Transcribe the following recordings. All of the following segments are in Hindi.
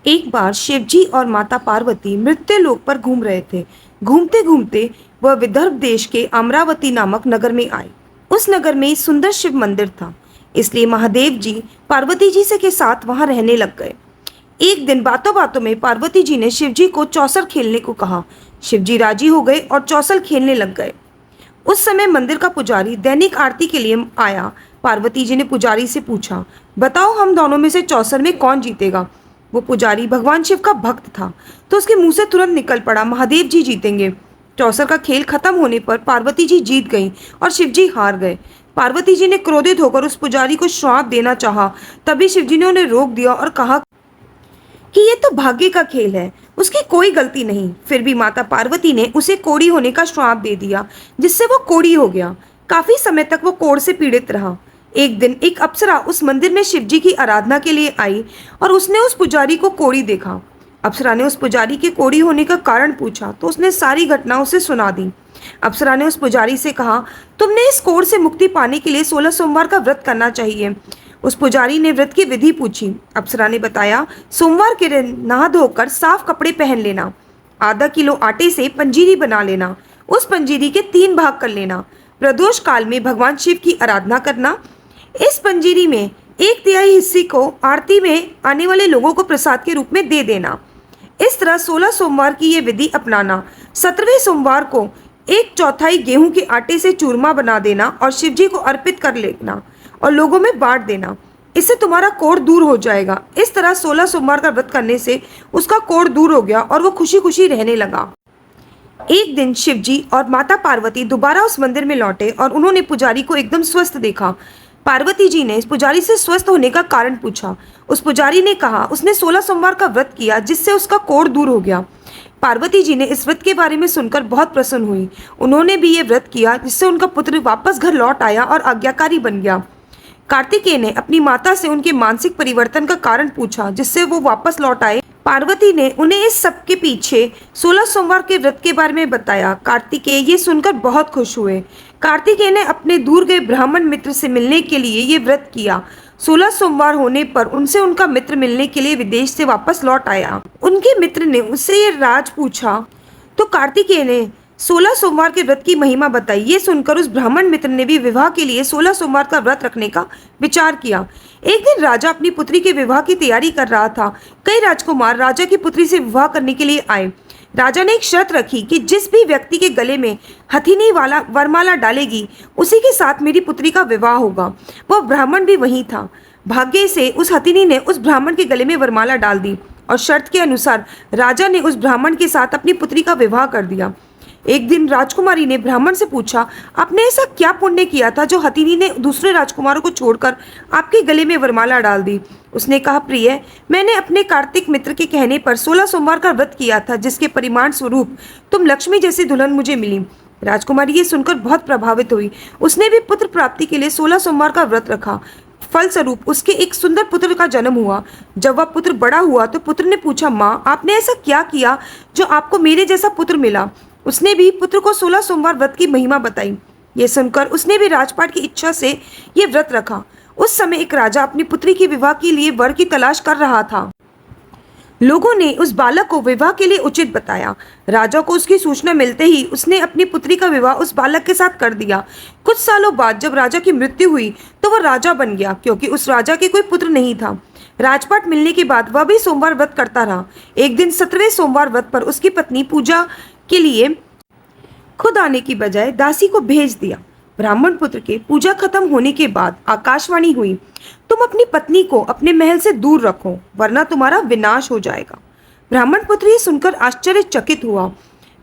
एक बार शिवजी और माता पार्वती मृत्यु लोक पर घूम रहे थे। घूमते घूमते वह विदर्भ देश के अमरावती नामक नगर में आए। उस नगर में सुंदर शिव मंदिर था, इसलिए महादेव जी पार्वती जी से के साथ वहां रहने लग गए। एक दिन बातों बातों में पार्वती जी ने शिवजी को चौसर खेलने को कहा। शिवजी राजी हो गए और चौसर खेलने लग गए। उस समय मंदिर का पुजारी दैनिक आरती के लिए आया। पार्वती जी ने पुजारी से पूछा, बताओ हम दोनों में से चौसर में कौन जीतेगा। वो पुजारी भगवान शिव का भक्त था, तो उसके मुंह से तुरंत निकल पड़ा, महादेव जी जीतेंगे। चौसर का खेल खत्म होने पर पार्वती जी जीत गईं और शिवजी हार गए। पार्वती जी ने क्रोधित होकर उस पुजारी को श्राप देना चाहा, तभी शिवजी ने उन्हें रोक दिया और कहा कि ये तो भाग्य का खेल है, उसकी कोई गलती नहीं। फिर भी माता पार्वती ने उसे कोढ़ी होने का श्राप दे दिया, जिससे वो कोढ़ी हो गया। काफी समय तक वो कोढ़ से पीड़ित रहा। एक दिन एक अप्सरा उस मंदिर में शिवजी की आराधना के लिए आई और उसने उस पुजारी को कोढ़ी देखा। अप्सरा ने उस पुजारी के कोढ़ी होने का कारण पूछा तो उसने सारी घटना उसे सुना दी। अप्सरा ने उस पुजारी से कहा, तुमने इस कोढ़ से मुक्ति पाने के लिए 16 सोमवार का व्रत करना चाहिए। उस पुजारी ने व्रत की विधि पूछी। अप्सरा ने बताया, सोमवार के दिन नहा धोकर साफ कपड़े पहन लेना, आधा किलो आटे से पंजीरी बना लेना, उस पंजीरी के 3 भाग कर लेना, प्रदोष काल में भगवान शिव की आराधना करना, इस पंजीरी में 1/3 हिस्से को आरती में आने वाले लोगों को प्रसाद के रूप में दे देना। इस तरह 16 सोमवार की ये विधि अपनाना। 17वें सोमवार को 1/4 गेहूं के आटे से चूरमा बना देना और शिवजी को अर्पित कर लेना और लोगों में बांट देना। इससे तुम्हारा कोढ़ दूर हो जाएगा। इस तरह 16 सोमवार का व्रत करने से उसका कोढ़ दूर हो गया और वो खुशी खुशी रहने लगा। एक दिन शिवजी और माता पार्वती दोबारा उस मंदिर में लौटे और उन्होंने पुजारी को एकदम स्वस्थ देखा। पार्वती जी ने इस पुजारी से स्वस्थ होने का कारण पूछा। उस पुजारी ने कहा, उसने 16 सोमवार का व्रत किया जिससे उसका कोढ़ दूर हो गया। पार्वती जी ने इस व्रत के बारे में सुनकर बहुत प्रसन्न हुई। उन्होंने भी ये व्रत किया जिससे उनका पुत्र वापस घर लौट आया और आज्ञाकारी बन गया। कार्तिकेय ने अपनी माता से उनके मानसिक परिवर्तन का कारण पूछा जिससे वो वापस लौट आए। पार्वती ने उन्हें इस सब के पीछे 16 सोमवार के व्रत के बारे में बताया। कार्तिकेय ये सुनकर बहुत खुश हुए। कार्तिकेय ने अपने दूर गए ब्राह्मण मित्र से मिलने के लिए ये व्रत किया। 16 सोमवार होने पर उनसे उनका मित्र मिलने के लिए विदेश से वापस लौट आया। उनके मित्र ने उससे ये राज पूछा तो कार्तिकेय ने 16 सोमवार के व्रत की महिमा बताई। ये सुनकर उस ब्राह्मण मित्र ने भी विवाह के लिए 16 सोमवार का व्रत रखने का विचार किया। एक दिन राजा अपनी पुत्री के विवाह की तैयारी कर रहा था। कई राजकुमार राजा की पुत्री से विवाह करने के लिए आए। राजा ने एक शर्त रखी कि जिस भी व्यक्ति के गले में हथिनी वाला वरमाला डालेगी उसी के साथ मेरी पुत्री का विवाह होगा। वह ब्राह्मण भी वहीं था। भाग्य से उस हथिनी ने उस ब्राह्मण के गले में वरमाला डाल दी और शर्त के अनुसार राजा ने उस ब्राह्मण के साथ अपनी पुत्री का विवाह कर दिया। एक दिन राजकुमारी ने ब्राह्मण से पूछा, आपने ऐसा क्या पुण्य किया था जो हथिनी ने दूसरे राजकुमारों को छोड़कर आपके गले में वरमाला डाल दी। उसने कहा, प्रिय, मैंने अपने कार्तिक मित्र के कहने पर 16 सोमवार का व्रत किया था जिसके परिमाण स्वरूप तुम लक्ष्मी जैसी दुल्हन मुझे मिली। राजकुमारी ये सुनकर बहुत प्रभावित हुई। उसने भी पुत्र प्राप्ति के लिए 16 सोमवार का व्रत रखा। फलस्वरूप उसके एक सुंदर पुत्र का जन्म हुआ। जब वह पुत्र बड़ा हुआ तो पुत्र ने पूछा, माँ, आपने ऐसा क्या किया जो आपको मेरे जैसा पुत्र मिला। उसने भी पुत्र को 16 सोमवार व्रत की महिमा बताई। ये सुनकर उसने भी राजपाट की इच्छा से ये व्रत रखा। उस समय एक राजा अपनी पुत्री के विवाह के लिए वर की तलाश कर रहा था। लोगों ने उस बालक को विवाह के लिए उचित बताया। राजा को उसकी सूचना मिलते ही उसने अपनी पुत्री का विवाह उस बालक के साथ कर दिया। कुछ सालों बाद जब राजा की मृत्यु हुई तो वह राजा बन गया, क्योंकि उस राजा के कोई पुत्र नहीं था। राजपाट मिलने के बाद वह भी सोमवार व्रत करता रहा। एक दिन 17वें सोमवार व्रत पर उसकी पत्नी पूजा के लिए खुद आने की बजाय दासी को भेज दिया। ब्राह्मण पुत्र के पूजा खत्म होने के बाद आकाशवाणी हुई, तुम अपनी पत्नी को अपने महल से दूर रखो वरना तुम्हारा विनाश हो जाएगा। ब्राह्मण पुत्र ये सुनकर आश्चर्यचकित हुआ।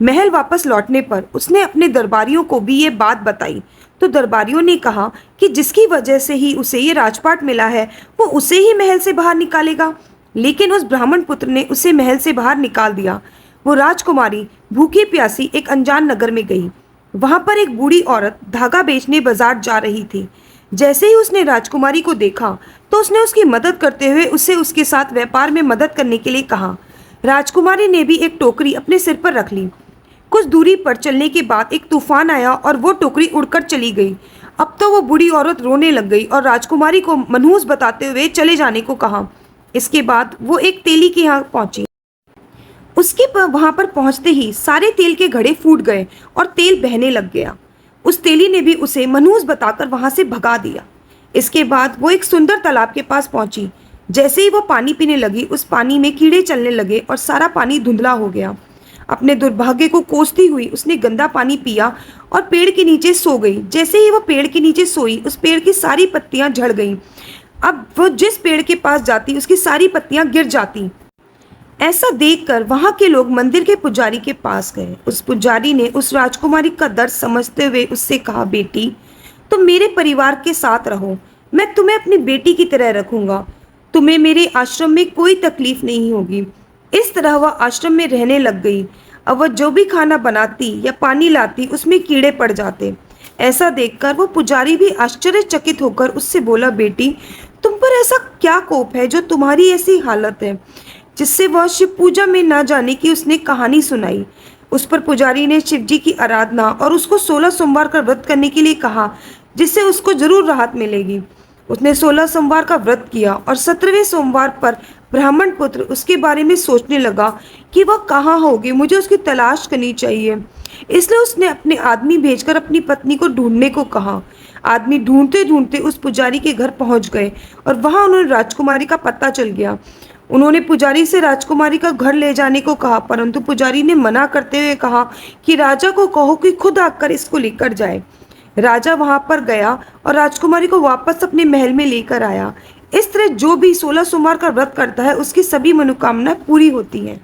महल वापस लौटने पर उसने अपने दरबारियों को भी ये बात बताई तो दरबारियों ने कहा कि जिसकी वजह से ही उसे ये राजपाट मिला है वो उसे ही महल से बाहर निकालेगा। लेकिन उस ब्राह्मण पुत्र ने उसे महल से बाहर निकाल दिया। वो राजकुमारी भूखी प्यासी एक अनजान नगर में गई। वहां पर एक बूढ़ी औरत धागा बेचने बाजार जा रही थी। जैसे ही उसने राजकुमारी को देखा तो उसने उसकी मदद करते हुए उसे उसके साथ व्यापार में मदद करने के लिए कहा। राजकुमारी ने भी एक टोकरी अपने सिर पर रख ली। कुछ दूरी पर चलने के बाद एक तूफान आया और वो टोकरी उड़कर चली गई। अब तो वो बूढ़ी औरत रोने लग गई और राजकुमारी को मनहूस बताते हुए चले जाने को कहा। इसके बाद वो एक तेली के यहाँ पहुंची। वहां पर पहुंचते ही सारे तेल के घड़े फूट गए और तेल बहने लग गया। उस तेली ने भी उसे मनहूस बताकर वहां से भगा दिया। इसके बाद वो एक सुंदर तालाब के पास पहुंची। जैसे ही वो पानी पीने लगी, उस पानी में कीड़े चलने लगे और सारा पानी धुंधला हो गया। अपने दुर्भाग्य को कोसती हुई उसने गंदा पानी पिया और पेड़ के नीचे सो गई। जैसे ही वो पेड़ के नीचे सोई, उस पेड़ की सारी पत्तियां झड़ गईं। अब वो जिस पेड़ के पास जाती, उसकी सारी पत्तियां गिर जाती। ऐसा देखकर वहां के लोग मंदिर के पुजारी के पास गए। उस पुजारी ने उस राजकुमारी का दर्द समझते हुए उससे कहा, बेटी, तुम मेरे परिवार के साथ रहो, मैं तुम्हें अपनी बेटी की तरह रखूंगा। तुम्हें मेरे आश्रम में कोई तकलीफ नहीं होगी। इस तरह वह आश्रम में रहने लग गई। अब वह जो भी खाना बनाती या पानी लाती, उसमें कीड़े पड़ जाते। ऐसा देखकर वो पुजारी भी आश्चर्यचकित होकर उससे बोला, बेटी, तुम पर ऐसा क्या कोप है जो तुम्हारी ऐसी हालत है? जिससे वह शिव पूजा में न जाने की उसने कहानी सुनाई। उस पर पुजारी ने शिव जी की आराधना और उसको 16 सोमवार का व्रत करने के लिए कहा, जिससे उसको जरूर राहत मिलेगी। उसने 16 सोमवार का व्रत किया और 17वें सोमवार पर ब्राह्मण पुत्र उसके बारे में सोचने लगा कि वह कहाँ होगी, मुझे उसकी तलाश करनी चाहिए। इसलिए उसने अपने आदमी भेजकर अपनी पत्नी को ढूंढने को कहा। आदमी ढूंढते ढूंढते उस पुजारी के घर पहुंच गए और वहां उन्हें राजकुमारी का पता चल गया। उन्होंने पुजारी से राजकुमारी का घर ले जाने को कहा, परंतु पुजारी ने मना करते हुए कहा कि राजा को कहो कि खुद आकर इसको लेकर जाए। राजा वहां पर गया और राजकुमारी को वापस अपने महल में लेकर आया। इस तरह जो भी 16 सोमवार का व्रत करता है, उसकी सभी मनोकामनाएं पूरी होती हैं।